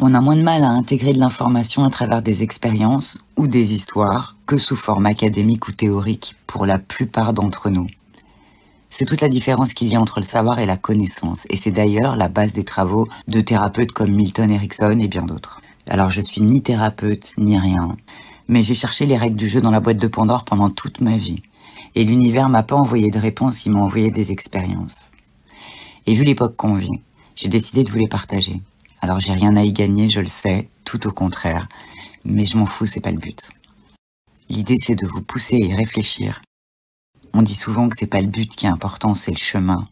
On a moins de mal à intégrer de l'information à travers des expériences ou des histoires que sous forme académique ou théorique pour la plupart d'entre nous. C'est toute la différence qu'il y a entre le savoir et la connaissance, et c'est d'ailleurs la base des travaux de thérapeutes comme Milton Erickson et bien d'autres. Alors je suis ni thérapeute, ni rien, mais j'ai cherché les règles du jeu dans la boîte de Pandore pendant toute ma vie. Et l'univers m'a pas envoyé de réponse, il m'a envoyé des expériences. Et vu l'époque qu'on vit, j'ai décidé de vous les partager. Alors j'ai rien à y gagner, je le sais, tout au contraire, mais je m'en fous, c'est pas le but. L'idée c'est de vous pousser et réfléchir. On dit souvent que c'est pas le but qui est important, c'est le chemin.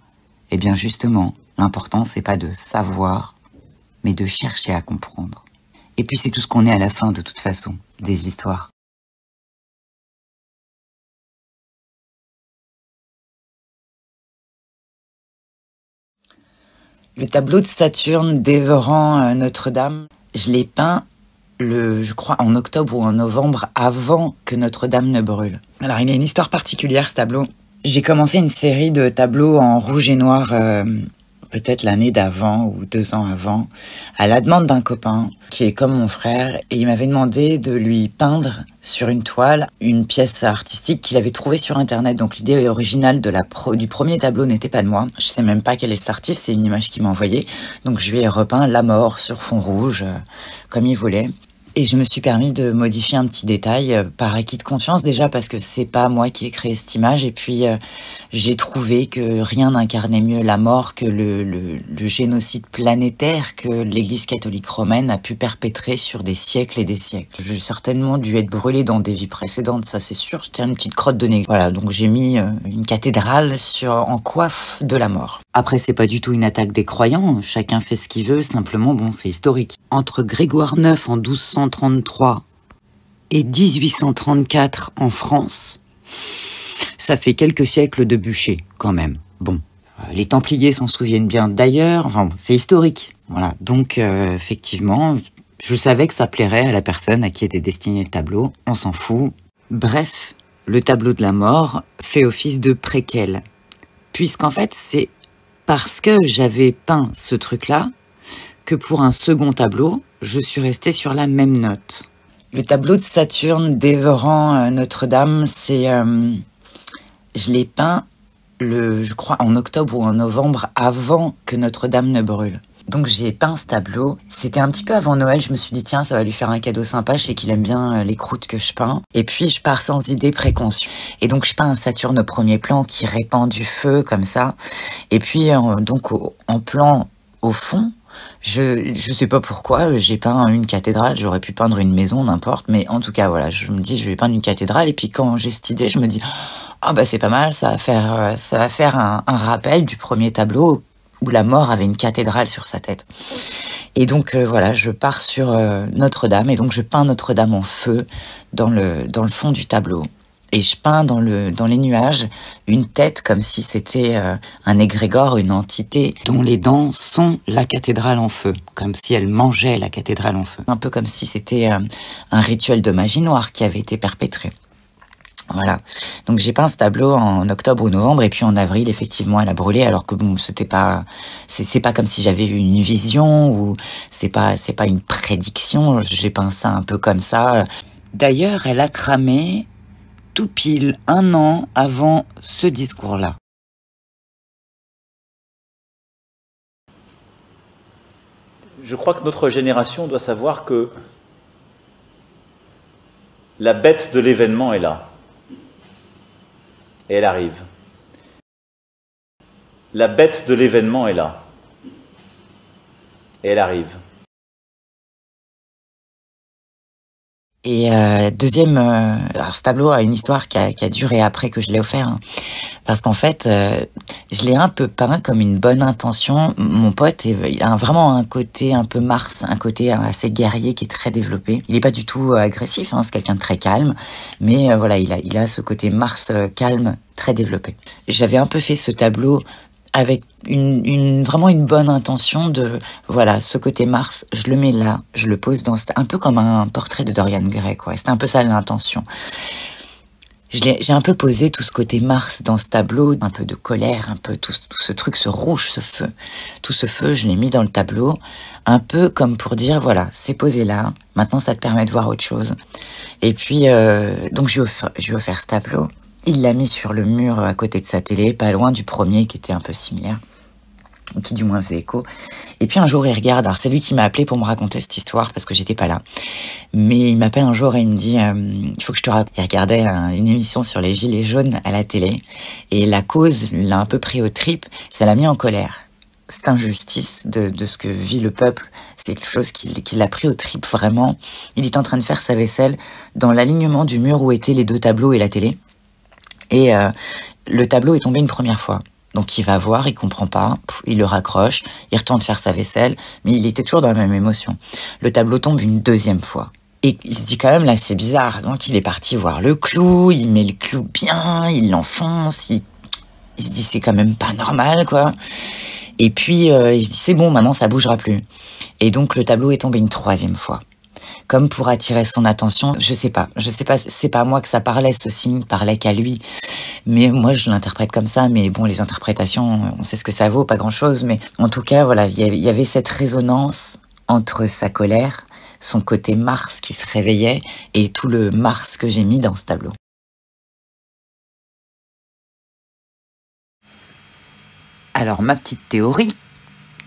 Eh bien justement, l'important c'est pas de savoir, mais de chercher à comprendre. Et puis c'est tout ce qu'on est à la fin de toute façon, des histoires. Le tableau de Saturne dévorant Notre-Dame, je l'ai peint je crois en octobre ou en novembre, avant que Notre-Dame ne brûle. Alors il y a une histoire particulière ce tableau. J'ai commencé une série de tableaux en rouge et noir peut-être l'année d'avant ou 2 ans avant, à la demande d'un copain qui est comme mon frère, et il m'avait demandé de lui peindre sur une toile une pièce artistique qu'il avait trouvée sur internet. Donc l'idée originale du premier tableau n'était pas de moi. Je sais même pas quel est cet artiste, c'est une image qu'il m'a envoyée. Donc je lui ai repeint la mort sur fond rouge, comme il voulait. Et je me suis permis de modifier un petit détail par acquis de conscience, déjà parce que c'est pas moi qui ai créé cette image, et puis j'ai trouvé que rien n'incarnait mieux la mort que le génocide planétaire que l'Église catholique romaine a pu perpétrer sur des siècles et des siècles. J'ai certainement dû être brûlée dans des vies précédentes, ça c'est sûr. J'étais une petite crotte de nez. Voilà, donc j'ai mis une cathédrale en coiffe de la mort. Après, c'est pas du tout une attaque des croyants, chacun fait ce qu'il veut, simplement, bon, c'est historique. Entre Grégoire IX en 1233 et 1834 en France, ça fait quelques siècles de bûcher, quand même. Bon, les Templiers s'en souviennent bien d'ailleurs, enfin, bon, c'est historique. Voilà, donc effectivement, je savais que ça plairait à la personne à qui était destiné le tableau, on s'en fout. Bref, le tableau de la mort fait office de préquel, puisqu'en fait, c'est parce que j'avais peint ce truc-là que pour un second tableau, je suis restée sur la même note. Le tableau de Saturne dévorant Notre-Dame, je l'ai peint, je crois, en octobre ou en novembre, avant que Notre-Dame ne brûle. Donc j'ai peint ce tableau. C'était un petit peu avant Noël, je me suis dit tiens, ça va lui faire un cadeau sympa, je sais qu'il aime bien les croûtes que je peins. Et puis je pars sans idée préconçue. Et donc je peins un Saturne au premier plan qui répand du feu comme ça. Et puis donc en plan au fond, je sais pas pourquoi, j'ai peint une cathédrale, j'aurais pu peindre une maison, n'importe, mais en tout cas voilà, je me dis je vais peindre une cathédrale, et puis quand j'ai cette idée, je me dis ah bah c'est pas mal, ça va faire un rappel du premier tableau où la mort avait une cathédrale sur sa tête. Et donc voilà, je pars sur Notre-Dame, et donc je peins Notre-Dame en feu dans le fond du tableau. Et je peins dans les nuages une tête comme si c'était un égrégore, une entité dont les dents sont la cathédrale en feu, comme si elle mangeait la cathédrale en feu. Un peu comme si c'était un rituel de magie noire qui avait été perpétré. Voilà. Donc j'ai peint ce tableau en octobre ou novembre, et puis en avril, effectivement, elle a brûlé, alors que bon, c'est pas comme si j'avais eu une vision, ou c'est pas une prédiction. J'ai peint ça un peu comme ça. D'ailleurs, elle a cramé tout pile 1 an avant ce discours-là. Je crois que notre génération doit savoir que la bête de l'événement est là. Et elle arrive. La bête de l'événement est là. Et elle arrive. Et deuxième, alors ce tableau a une histoire qui a duré après que je l'ai offert, hein, parce qu'en fait, je l'ai un peu peint comme une bonne intention. Mon pote, il a vraiment un côté un peu Mars, un côté assez guerrier qui est très développé. Il est pas du tout agressif, hein, c'est quelqu'un de très calme, mais voilà, il a ce côté Mars calme, très développé. J'avais un peu fait ce tableau avec vraiment une bonne intention de, voilà, ce côté Mars, je le mets là, je le pose un peu comme un portrait de Dorian Gray, quoi. C'était un peu ça l'intention. J'ai un peu posé tout ce côté Mars dans ce tableau, un peu de colère, un peu tout ce truc, ce rouge, ce feu. Tout ce feu, je l'ai mis dans le tableau, un peu comme pour dire, voilà, c'est posé là, maintenant ça te permet de voir autre chose. Et puis, donc je lui ai offert ce tableau. Il l'a mis sur le mur à côté de sa télé, pas loin du premier qui était un peu similaire, qui du moins faisait écho. Et puis un jour il regarde, alors c'est lui qui m'a appelé pour me raconter cette histoire parce que j'étais pas là. Mais il m'appelle un jour et il me dit il faut que je te raconte. Il regardait une émission sur les gilets jaunes à la télé et la cause l'a un peu pris aux tripes, ça l'a mis en colère. Cette injustice de ce que vit le peuple, c'est quelque chose qui l'a pris aux tripes vraiment. Il est en train de faire sa vaisselle dans l'alignement du mur où étaient les deux tableaux et la télé. Et le tableau est tombé une première fois. Donc il va voir, il comprend pas, il le raccroche, il retourne faire sa vaisselle, mais il était toujours dans la même émotion. Le tableau tombe une deuxième fois. Et il se dit quand même, là c'est bizarre, donc il est parti voir le clou, il met le clou bien, il l'enfonce, il se dit c'est quand même pas normal quoi. Et puis il se dit c'est bon, maintenant ça bougera plus. Et donc le tableau est tombé une troisième fois. Comme pour attirer son attention, je sais pas, c'est pas à moi que ça parlait, ce signe parlait qu'à lui. Mais moi, je l'interprète comme ça, mais bon, les interprétations, on sait ce que ça vaut, pas grand-chose, mais en tout cas, voilà, il y avait cette résonance entre sa colère, son côté Mars qui se réveillait, et tout le Mars que j'ai mis dans ce tableau. Alors, ma petite théorie,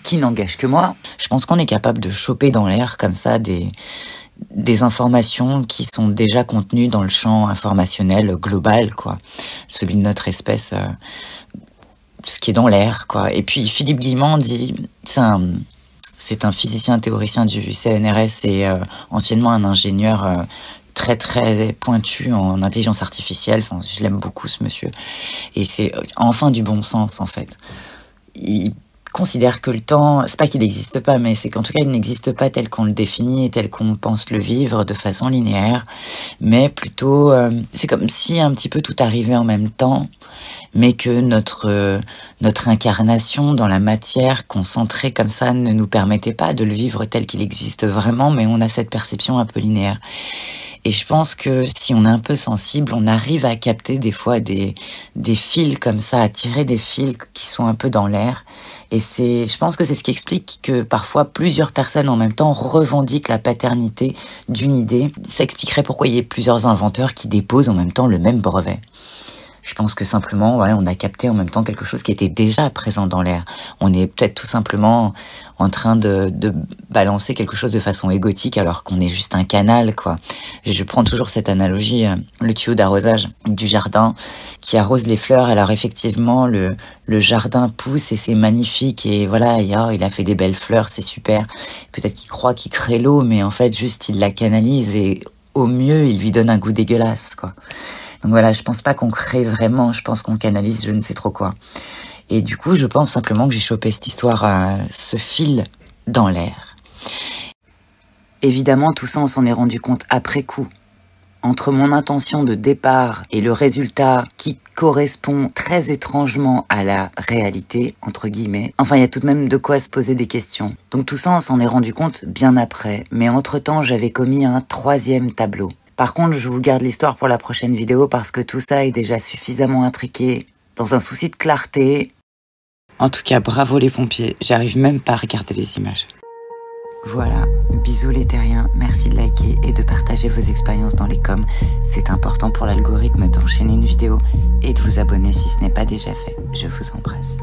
qui n'engage que moi, je pense qu'on est capable de choper dans l'air comme ça des informations qui sont déjà contenues dans le champ informationnel global, quoi. Celui de notre espèce, ce qui est dans l'air, quoi. Et puis Philippe Guillemant dit, c'est un physicien théoricien du CNRS et anciennement un ingénieur très très pointu en intelligence artificielle. Enfin, je l'aime beaucoup ce monsieur. Et c'est enfin du bon sens en fait. Il considère que le temps, c'est pas qu'il n'existe pas, mais c'est qu'en tout cas il n'existe pas tel qu'on le définit et tel qu'on pense le vivre de façon linéaire, mais plutôt c'est comme si un petit peu tout arrivait en même temps, mais que notre incarnation dans la matière concentrée comme ça ne nous permettait pas de le vivre tel qu'il existe vraiment, mais on a cette perception un peu linéaire. Et je pense que si on est un peu sensible, on arrive à capter des fois des fils comme ça, à tirer des fils qui sont un peu dans l'air. Et je pense que c'est ce qui explique que parfois plusieurs personnes en même temps revendiquent la paternité d'une idée. Ça expliquerait pourquoi il y a plusieurs inventeurs qui déposent en même temps le même brevet. Je pense que simplement, ouais, on a capté en même temps quelque chose qui était déjà présent dans l'air. On est peut-être tout simplement en train de balancer quelque chose de façon égotique alors qu'on est juste un canal, quoi. Je prends toujours cette analogie, le tuyau d'arrosage du jardin qui arrose les fleurs. Alors effectivement, le jardin pousse et c'est magnifique et voilà, il a fait des belles fleurs, c'est super. Peut-être qu'il croit qu'il crée l'eau, mais en fait, juste il la canalise et au mieux, il lui donne un goût dégueulasse, quoi. Donc voilà, je pense pas qu'on crée vraiment, je pense qu'on canalise je ne sais trop quoi. Et du coup, je pense simplement que j'ai chopé cette histoire, ce fil dans l'air. Évidemment, tout ça, on s'en est rendu compte après coup. Entre mon intention de départ et le résultat qui correspond très étrangement à la réalité, entre guillemets. Enfin, il y a tout de même de quoi se poser des questions. Donc tout ça, on s'en est rendu compte bien après. Mais entre-temps, j'avais commis un troisième tableau. Par contre, je vous garde l'histoire pour la prochaine vidéo parce que tout ça est déjà suffisamment intriqué. Dans un souci de clarté. En tout cas, bravo les pompiers. J'arrive même pas à regarder les images. Voilà, bisous les terriens, merci de liker et de partager vos expériences dans les coms. C'est important pour l'algorithme d'enchaîner une vidéo et de vous abonner si ce n'est pas déjà fait. Je vous embrasse.